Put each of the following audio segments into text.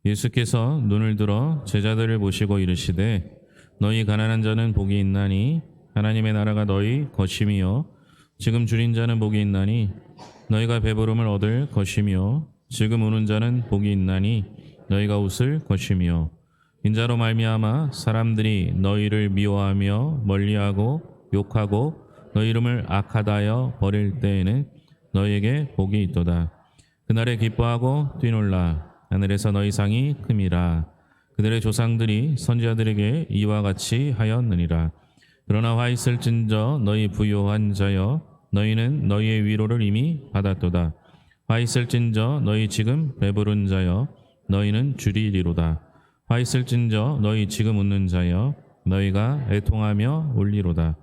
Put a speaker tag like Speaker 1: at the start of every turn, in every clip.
Speaker 1: 예수께서 눈을 들어 제자들을 보시고 이르시되 너희 가난한 자는 복이 있나니 하나님의 나라가 너희 것임이요 지금 줄인 자는 복이 있나니 너희가 배부름을 얻을 것이며 지금 우는 자는 복이 있나니 너희가 웃을 것이며 인자로 말미암아 사람들이 너희를 미워하며 멀리하고 욕하고 너희 이름을 악하다하여 버릴 때에는 너희에게 복이 있도다. 그날에 기뻐하고 뛰놀라. 하늘에서 너희 상이 큼이라. 그들의 조상들이 선지자들에게 이와 같이 하였느니라. 그러나 화 있을진저 너희 부요한 자여 너희는 너희의 위로를 이미 받았도다. 화 있을진저 너희 지금 배부른 자여 너희는 줄이리로다. 화 있을진저 너희 지금 웃는 자여 너희가 애통하며 울리로다.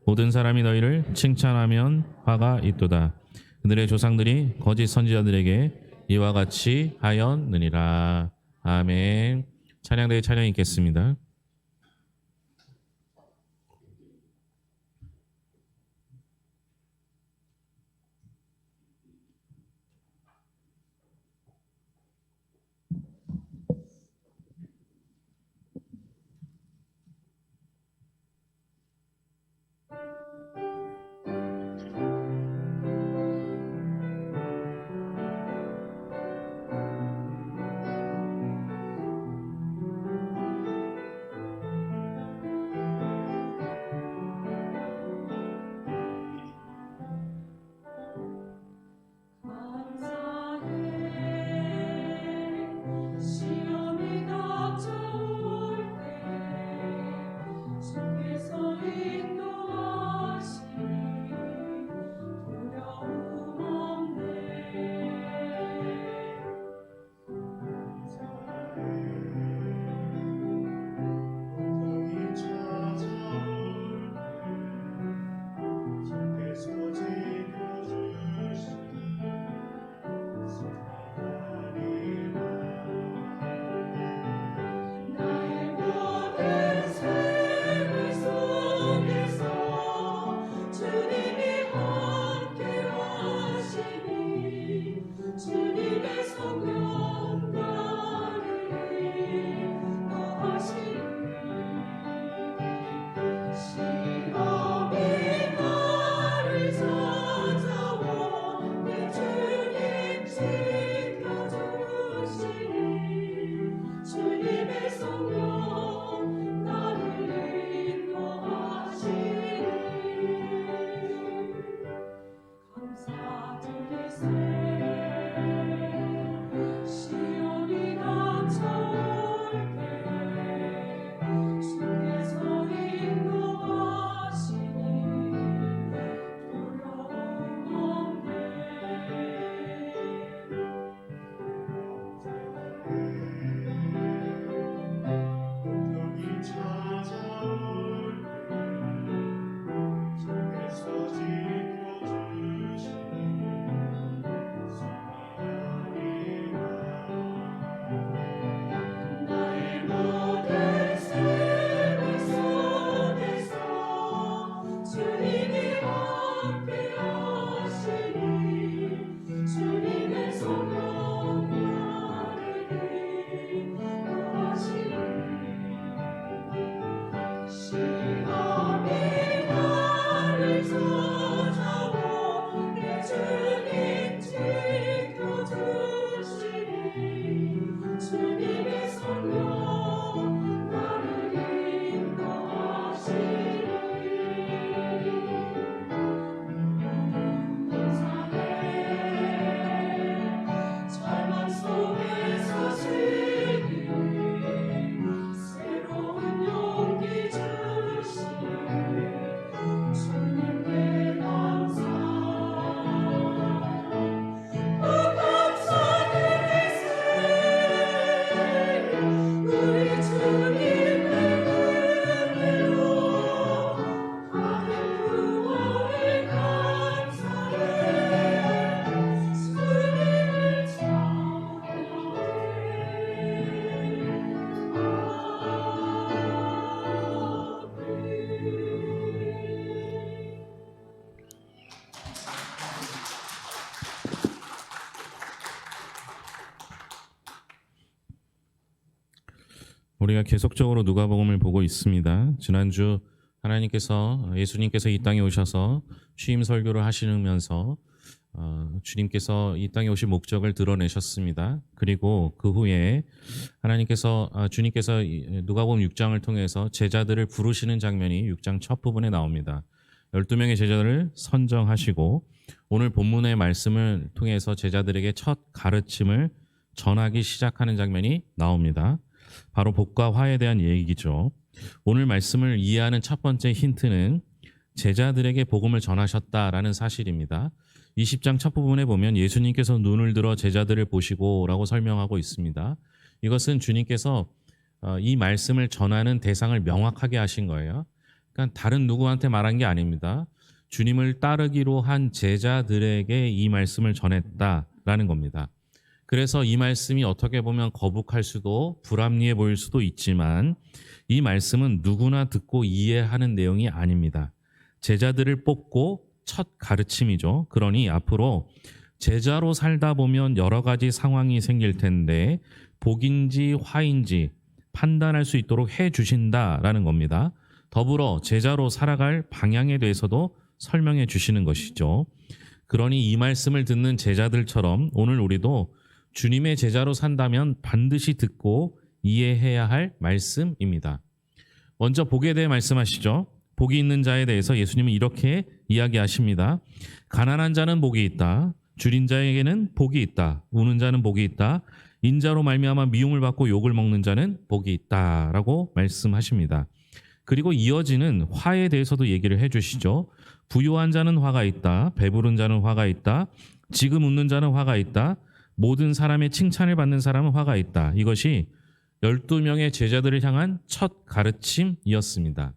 Speaker 1: 모든 사람이 너희를 칭찬하면 화가 있도다. 그들의 조상들이 거짓 선지자들에게 이와 같이 하였느니라. 아멘. 찬양대회 찬양 있겠습니다. 우리가 계속적으로 누가복음을 보고 있습니다. 지난주 예수님께서 이 땅에 오셔서 취임 설교를 하시면서 주님께서 이 땅에 오신 목적을 드러내셨습니다. 그리고 그 후에 주님께서 누가복음 6장을 통해서 제자들을 부르시는 장면이 6장 첫 부분에 나옵니다. 12명의 제자들을 선정하시고 오늘 본문의 말씀을 통해서 제자들에게 첫 가르침을 전하기 시작하는 장면이 나옵니다. 바로 복과 화에 대한 얘기죠. 오늘 말씀을 이해하는 첫 번째 힌트는 제자들에게 복음을 전하셨다라는 사실입니다. 20장 첫 부분에 보면 예수님께서 눈을 들어 제자들을 보시고 라고 설명하고 있습니다. 이것은 주님께서 이 말씀을 전하는 대상을 명확하게 하신 거예요. 그러니까 다른 누구한테 말한 게 아닙니다. 주님을 따르기로 한 제자들에게 이 말씀을 전했다라는 겁니다. 그래서 이 말씀이 어떻게 보면 거북할 수도 불합리해 보일 수도 있지만 이 말씀은 누구나 듣고 이해하는 내용이 아닙니다. 제자들을 뽑고 첫 가르침이죠. 그러니 앞으로 제자로 살다 보면 여러 가지 상황이 생길 텐데 복인지 화인지 판단할 수 있도록 해 주신다라는 겁니다. 더불어 제자로 살아갈 방향에 대해서도 설명해 주시는 것이죠. 그러니 이 말씀을 듣는 제자들처럼 오늘 우리도 주님의 제자로 산다면 반드시 듣고 이해해야 할 말씀입니다. 먼저 복에 대해 말씀하시죠. 복이 있는 자에 대해서 예수님은 이렇게 이야기하십니다. 가난한 자는 복이 있다. 줄인 자에게는 복이 있다. 우는 자는 복이 있다. 인자로 말미암아 미움을 받고 욕을 먹는 자는 복이 있다라고 말씀하십니다. 그리고 이어지는 화에 대해서도 얘기를 해주시죠. 부유한 자는 화가 있다. 배부른 자는 화가 있다. 지금 웃는 자는 화가 있다. 모든 사람의 칭찬을 받는 사람은 화가 있다. 이것이 12명의 제자들을 향한 첫 가르침이었습니다.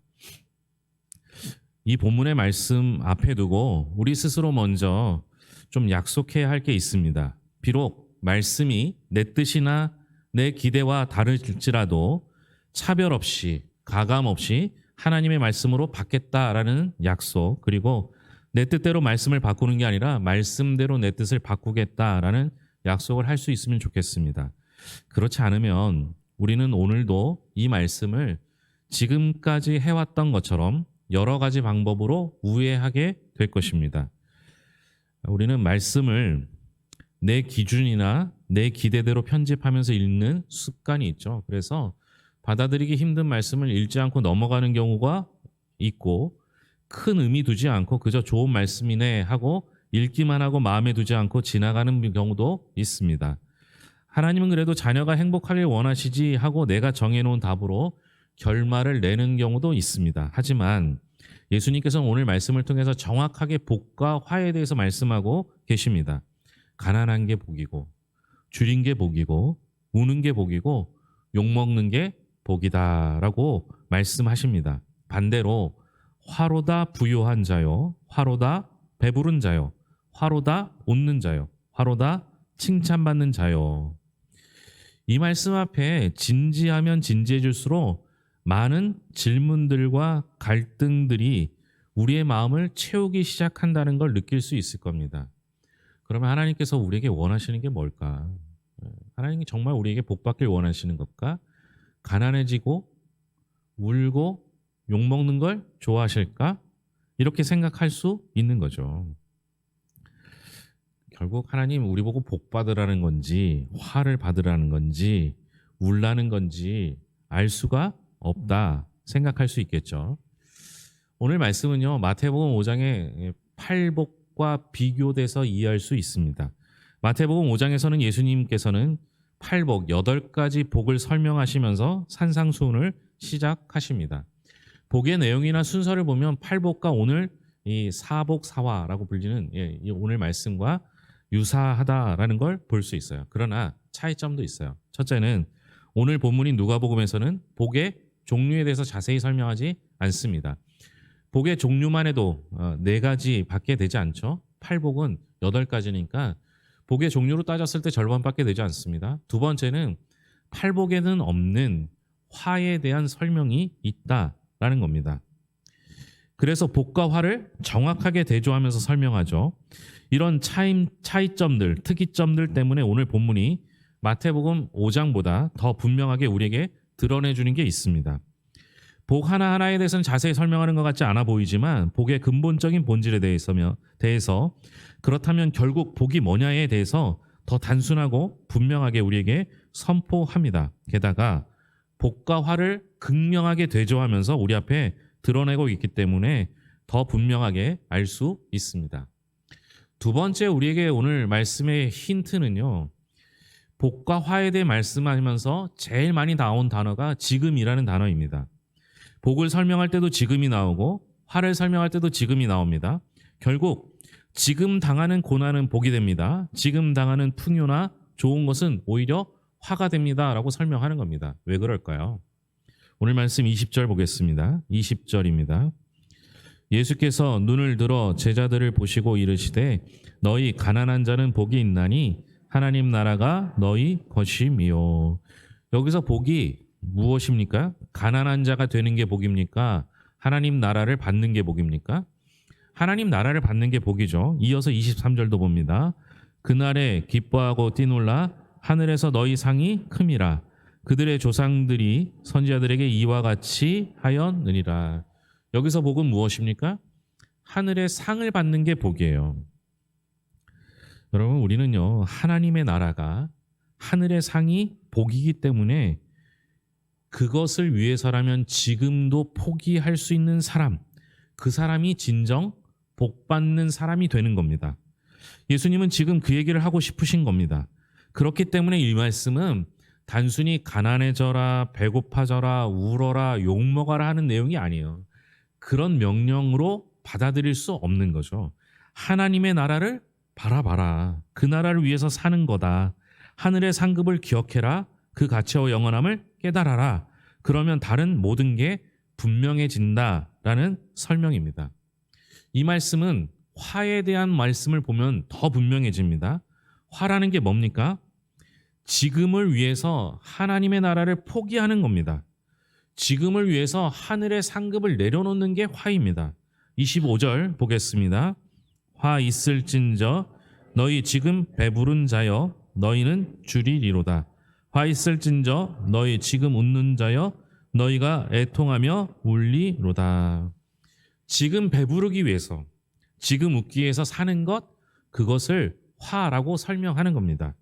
Speaker 1: 이 본문의 말씀 앞에 두고 우리 스스로 먼저 좀 약속해야 할 게 있습니다. 비록 말씀이 내 뜻이나 내 기대와 다를지라도 차별 없이 가감 없이 하나님의 말씀으로 받겠다라는 약속, 그리고 내 뜻대로 말씀을 바꾸는 게 아니라 말씀대로 내 뜻을 바꾸겠다라는 약속을 할 수 있으면 좋겠습니다. 그렇지 않으면 우리는 오늘도 이 말씀을 지금까지 해왔던 것처럼 여러 가지 방법으로 우회하게 될 것입니다. 우리는 말씀을 내 기준이나 내 기대대로 편집하면서 읽는 습관이 있죠. 그래서 받아들이기 힘든 말씀을 읽지 않고 넘어가는 경우가 있고 큰 의미 두지 않고 그저 좋은 말씀이네 하고 읽기만 하고 마음에 두지 않고 지나가는 경우도 있습니다. 하나님은 그래도 자녀가 행복하길 원하시지 하고 내가 정해놓은 답으로 결말을 내는 경우도 있습니다. 하지만 예수님께서는 오늘 말씀을 통해서 정확하게 복과 화에 대해서 말씀하고 계십니다. 가난한 게 복이고 줄인 게 복이고 우는 게 복이고 욕먹는 게 복이다라고 말씀하십니다. 반대로 화로다 부유한 자요, 화로다 배부른 자요, 화로다 웃는 자요, 화로다 칭찬받는 자요. 이 말씀 앞에 진지하면 진지해질수록 많은 질문들과 갈등들이 우리의 마음을 채우기 시작한다는 걸 느낄 수 있을 겁니다. 그러면 하나님께서 우리에게 원하시는 게 뭘까? 하나님이 정말 우리에게 복받길 원하시는 것과 가난해지고 울고 욕먹는 걸 좋아하실까? 이렇게 생각할 수 있는 거죠. 결국 하나님 우리 보고 복 받으라는 건지 화를 받으라는 건지 울라는 건지 알 수가 없다 생각할 수 있겠죠. 오늘 말씀은요, 마태복음 5장의 팔복과 비교돼서 이해할 수 있습니다. 마태복음 5장에서는 예수님께서는 팔복 8가지 복을 설명하시면서 산상수훈을 시작하십니다. 복의 내용이나 순서를 보면 팔복과 오늘 이 사복사화라고 불리는 이 오늘 말씀과 유사하다라는 걸 볼 수 있어요. 그러나 차이점도 있어요. 첫째는 오늘 본문인 누가복음에서는 복의 종류에 대해서 자세히 설명하지 않습니다. 복의 종류만 해도 4가지 밖에 되지 않죠. 팔복은 8가지니까 복의 종류로 따졌을 때 절반밖에 되지 않습니다. 두 번째는 팔복에는 없는 화에 대한 설명이 있다라는 겁니다. 그래서 복과 화를 정확하게 대조하면서 설명하죠. 이런 차이점들, 특이점들 때문에 오늘 본문이 마태복음 5장보다 더 분명하게 우리에게 드러내 주는 게 있습니다. 복 하나하나에 대해서는 자세히 설명하는 것 같지 않아 보이지만 복의 근본적인 본질에 대해서 그렇다면 결국 복이 뭐냐에 대해서 더 단순하고 분명하게 우리에게 선포합니다. 게다가 복과 화를 극명하게 대조하면서 우리 앞에 드러내고 있기 때문에 더 분명하게 알 수 있습니다. 두 번째 우리에게 오늘 말씀의 힌트는요. 복과 화에 대해 말씀하면서 제일 많이 나온 단어가 지금이라는 단어입니다. 복을 설명할 때도 지금이 나오고 화를 설명할 때도 지금이 나옵니다. 결국 지금 당하는 고난은 복이 됩니다. 지금 당하는 풍요나 좋은 것은 오히려 화가 됩니다. 라고 설명하는 겁니다. 왜 그럴까요? 오늘 말씀 20절 보겠습니다. 20절입니다. 예수께서 눈을 들어 제자들을 보시고 이르시되 너희 가난한 자는 복이 있나니 하나님 나라가 너희 것이미요. 여기서 복이 무엇입니까? 가난한 자가 되는 게 복입니까? 하나님 나라를 받는 게 복입니까? 하나님 나라를 받는 게 복이죠. 이어서 23절도 봅니다. 그날에 기뻐하고 뛰놀라 하늘에서 너희 상이 큼이라. 그들의 조상들이 선지자들에게 이와 같이 하였느니라. 여기서 복은 무엇입니까? 하늘의 상을 받는 게 복이에요. 여러분 우리는요 하나님의 나라가 하늘의 상이 복이기 때문에 그것을 위해서라면 지금도 포기할 수 있는 사람, 그 사람이 진정 복받는 사람이 되는 겁니다. 예수님은 지금 그 얘기를 하고 싶으신 겁니다. 그렇기 때문에 이 말씀은 단순히 가난해져라, 배고파져라, 울어라, 욕먹어라 하는 내용이 아니에요. 그런 명령으로 받아들일 수 없는 거죠. 하나님의 나라를 바라봐라. 그 나라를 위해서 사는 거다. 하늘의 상급을 기억해라. 그 가치와 영원함을 깨달아라. 그러면 다른 모든 게 분명해진다라는 설명입니다. 이 말씀은 화에 대한 말씀을 보면 더 분명해집니다. 화라는 게 뭡니까? 지금을 위해서 하나님의 나라를 포기하는 겁니다. 지금을 위해서 하늘의 상급을 내려놓는 게 화입니다. 25절 보겠습니다. 화 있을진저 너희 지금 배부른 자여 너희는 줄이리로다. 화 있을진저 너희 지금 웃는 자여 너희가 애통하며 울리로다. 지금 배부르기 위해서 지금 웃기 위해서 사는 것 그것을 화라고 설명하는 겁니다.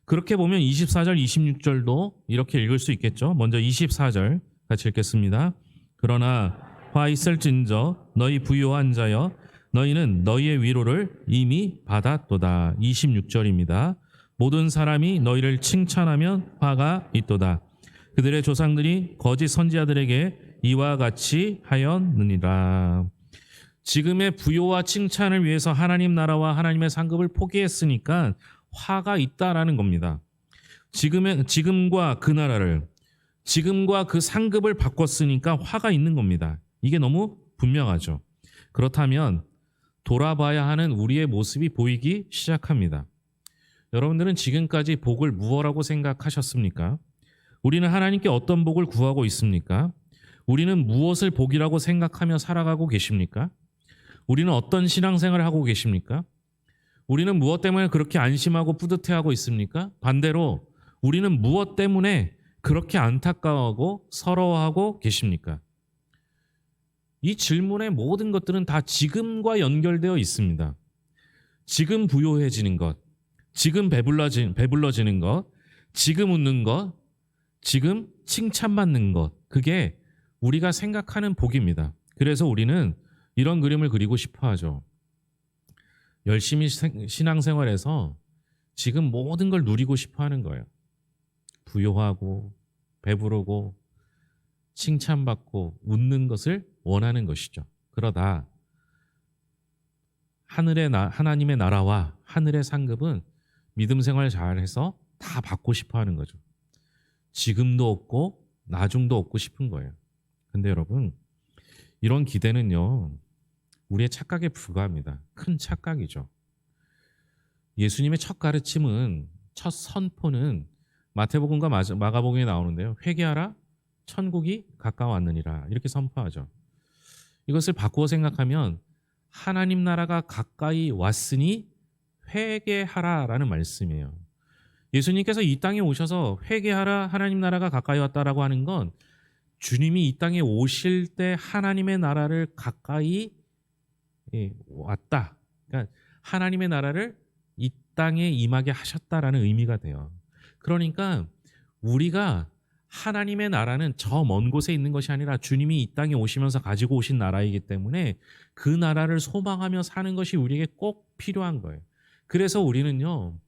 Speaker 1: 그렇게 보면 24절 26절도 이렇게 읽을 수 있겠죠. 먼저 24절 같이 읽겠습니다. 그러나 화 있을진저 너희 부요한 자여 너희는 너희의 위로를 이미 받았도다. 26절입니다. 모든 사람이 너희를 칭찬하면 화가 있도다. 그들의 조상들이 거짓 선지자들에게 이와 같이 하였느니라. 지금의 부요와 칭찬을 위해서 하나님 나라와 하나님의 상급을 포기했으니까 화가 있다라는 겁니다. 지금과 그 나라를 지금과 그 상급을 바꿨으니까 화가 있는 겁니다. 이게 너무 분명하죠. 그렇다면 돌아봐야 하는 우리의 모습이 보이기 시작합니다. 여러분들은 지금까지 복을 무엇이라고 생각하셨습니까? 우리는 하나님께 어떤 복을 구하고 있습니까? 우리는 무엇을 복이라고 생각하며 살아가고 계십니까? 우리는 어떤 신앙생활을 하고 계십니까? 우리는 무엇 때문에 그렇게 안심하고 뿌듯해하고 있습니까? 반대로 우리는 무엇 때문에 그렇게 안타까워하고 서러워하고 계십니까? 이 질문의 모든 것들은 다 지금과 연결되어 있습니다. 지금 부요해지는 것, 지금 배불러지는 것, 지금 웃는 것, 지금 칭찬받는 것, 그게 우리가 생각하는 복입니다. 그래서 우리는 이런 그림을 그리고 싶어 하죠. 열심히 신앙생활에서 지금 모든 걸 누리고 싶어 하는 거예요. 부요하고 배부르고 칭찬받고 웃는 것을 원하는 것이죠. 그러다 하나님의 나라와 하늘의 상급은 믿음 생활 잘해서 다 받고 싶어 하는 거죠. 지금도 없고 나중도 없고 싶은 거예요. 근데 여러분 이런 기대는요 우리의 착각에 불과합니다. 큰 착각이죠. 예수님의 첫 가르침은 첫 선포는 마태복음과 마가복음에 나오는데요. 회개하라 천국이 가까웠느니라 이렇게 선포하죠. 이것을 바꾸어 생각하면 하나님 나라가 가까이 왔으니 회개하라라는 말씀이에요. 예수님께서 이 땅에 오셔서 회개하라 하나님 나라가 가까이 왔다라고 하는 건 주님이 이 땅에 오실 때 하나님의 나라를 가까이 왔다. 그러니까 하나님의 나라를 이 땅에 임하게 하셨다라는 의미가 돼요. 그러니까 우리가 하나님의 나라는 저 먼 곳에 있는 것이 아니라 주님이 이 땅에 오시면서 가지고 오신 나라이기 때문에 그 나라를 소망하며 사는 것이 우리에게 꼭 필요한 거예요. 그래서 우리는요,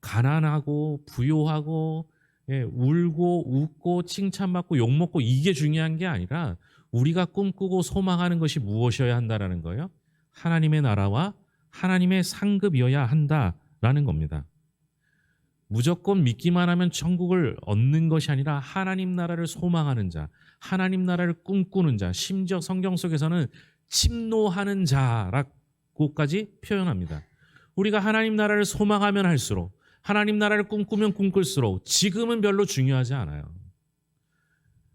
Speaker 1: 가난하고 부요하고 울고 웃고 칭찬받고 욕먹고 이게 중요한 게 아니라 우리가 꿈꾸고 소망하는 것이 무엇이어야 한다라는 거예요. 하나님의 나라와 하나님의 상급이어야 한다라는 겁니다. 무조건 믿기만 하면 천국을 얻는 것이 아니라 하나님 나라를 소망하는 자, 하나님 나라를 꿈꾸는 자, 심지어 성경 속에서는 침노하는 자라고까지 표현합니다. 우리가 하나님 나라를 소망하면 할수록, 하나님 나라를 꿈꾸면 꿈꿀수록 지금은 별로 중요하지 않아요.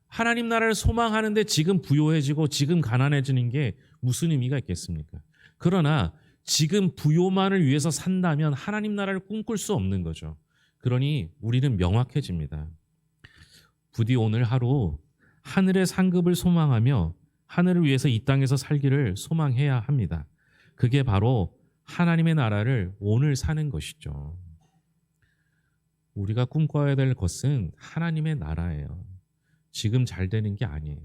Speaker 1: 하나님 나라를 소망하는데 지금 부요해지고 지금 가난해지는 게 무슨 의미가 있겠습니까? 그러나 지금 부요만을 위해서 산다면 하나님 나라를 꿈꿀 수 없는 거죠. 그러니 우리는 명확해집니다. 부디 오늘 하루 하늘의 상급을 소망하며 하늘을 위해서 이 땅에서 살기를 소망해야 합니다. 그게 바로 하나님의 나라를 오늘 사는 것이죠. 우리가 꿈꿔야 될 것은 하나님의 나라예요. 지금 잘 되는 게 아니에요.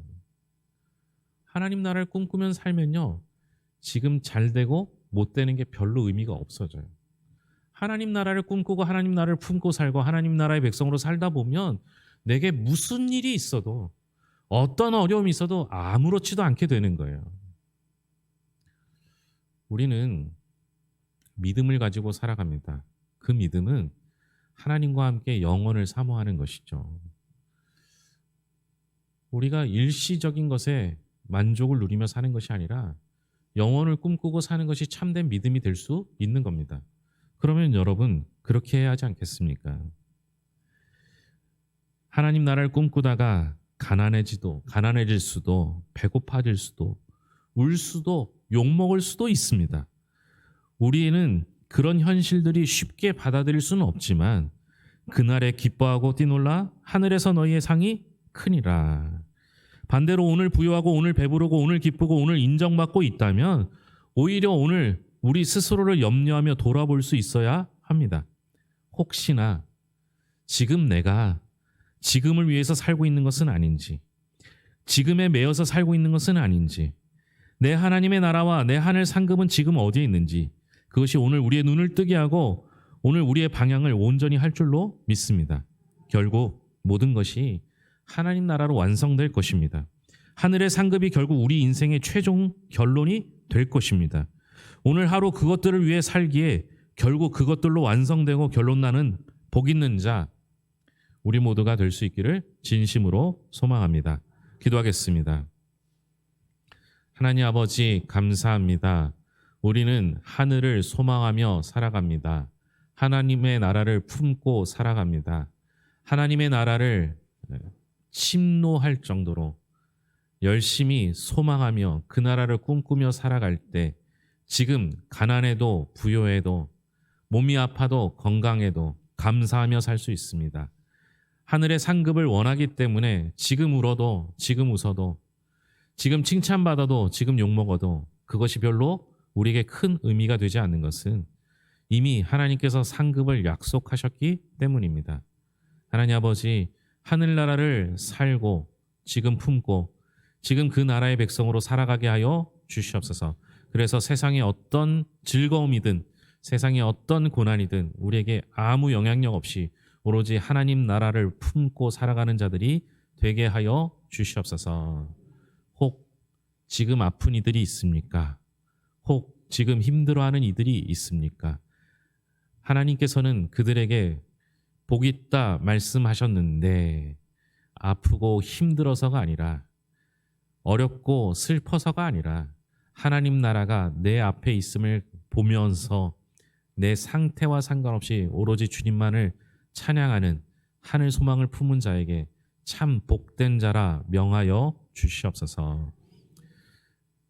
Speaker 1: 하나님 나라를 꿈꾸면 살면요, 지금 잘 되고 못 되는 게 별로 의미가 없어져요. 하나님 나라를 꿈꾸고 하나님 나라를 품고 살고 하나님 나라의 백성으로 살다 보면 내게 무슨 일이 있어도 어떤 어려움이 있어도 아무렇지도 않게 되는 거예요. 우리는 믿음을 가지고 살아갑니다. 그 믿음은 하나님과 함께 영원을 사모하는 것이죠. 우리가 일시적인 것에 만족을 누리며 사는 것이 아니라 영원을 꿈꾸고 사는 것이 참된 믿음이 될 수 있는 겁니다. 그러면 여러분 그렇게 해야 하지 않겠습니까? 하나님 나라를 꿈꾸다가 가난해질 수도 배고파질 수도 울 수도 욕먹을 수도 있습니다. 우리는 그런 현실들이 쉽게 받아들일 수는 없지만 그날에 기뻐하고 뛰놀라 하늘에서 너희의 상이 크니라. 반대로 오늘 부유하고 오늘 배부르고 오늘 기쁘고 오늘 인정받고 있다면 오히려 오늘 우리 스스로를 염려하며 돌아볼 수 있어야 합니다. 혹시나 지금 내가 지금을 위해서 살고 있는 것은 아닌지, 지금에 매여서 살고 있는 것은 아닌지, 내 하나님의 나라와 내 하늘 상급은 지금 어디에 있는지, 그것이 오늘 우리의 눈을 뜨게 하고 오늘 우리의 방향을 온전히 할 줄로 믿습니다. 결국 모든 것이 하나님 나라로 완성될 것입니다. 하늘의 상급이 결국 우리 인생의 최종 결론이 될 것입니다. 오늘 하루 그것들을 위해 살기에 결국 그것들로 완성되고 결론 나는 복 있는 자 우리 모두가 될 수 있기를 진심으로 소망합니다. 기도하겠습니다. 하나님 아버지 감사합니다. 우리는 하늘을 소망하며 살아갑니다. 하나님의 나라를 품고 살아갑니다. 하나님의 나라를 침노할 정도로 열심히 소망하며 그 나라를 꿈꾸며 살아갈 때 지금 가난해도 부요해도 몸이 아파도 건강해도 감사하며 살 수 있습니다. 하늘의 상급을 원하기 때문에 지금 울어도 지금 웃어도 지금 칭찬받아도 지금 욕먹어도 그것이 별로 우리에게 큰 의미가 되지 않는 것은 이미 하나님께서 상급을 약속하셨기 때문입니다. 하나님 아버지 하늘나라를 살고 지금 품고 지금 그 나라의 백성으로 살아가게 하여 주시옵소서. 그래서 세상의 어떤 즐거움이든 세상의 어떤 고난이든 우리에게 아무 영향력 없이 오로지 하나님 나라를 품고 살아가는 자들이 되게 하여 주시옵소서. 혹 지금 아픈 이들이 있습니까? 혹 지금 힘들어하는 이들이 있습니까? 하나님께서는 그들에게 복 있다 말씀하셨는데 아프고 힘들어서가 아니라 어렵고 슬퍼서가 아니라 하나님 나라가 내 앞에 있음을 보면서 내 상태와 상관없이 오로지 주님만을 찬양하는 하늘 소망을 품은 자에게 참 복된 자라 명하여 주시옵소서.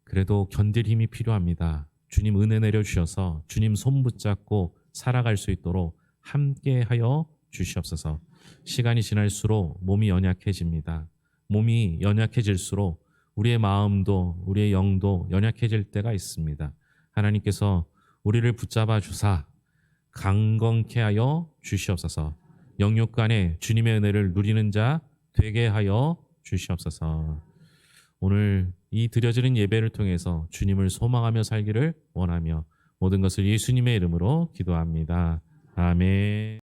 Speaker 1: 그래도 견딜 힘이 필요합니다. 주님 은혜 내려주셔서 주님 손 붙잡고 살아갈 수 있도록 함께하여 주시옵소서. 시간이 지날수록 몸이 연약해집니다. 몸이 연약해질수록 우리의 마음도 우리의 영도 연약해질 때가 있습니다. 하나님께서 우리를 붙잡아 주사 강건케 하여 주시옵소서. 영육 간에 주님의 은혜를 누리는 자 되게 하여 주시옵소서. 오늘 이 드려지는 예배를 통해서 주님을 소망하며 살기를 원하며 모든 것을 예수님의 이름으로 기도합니다. 아멘.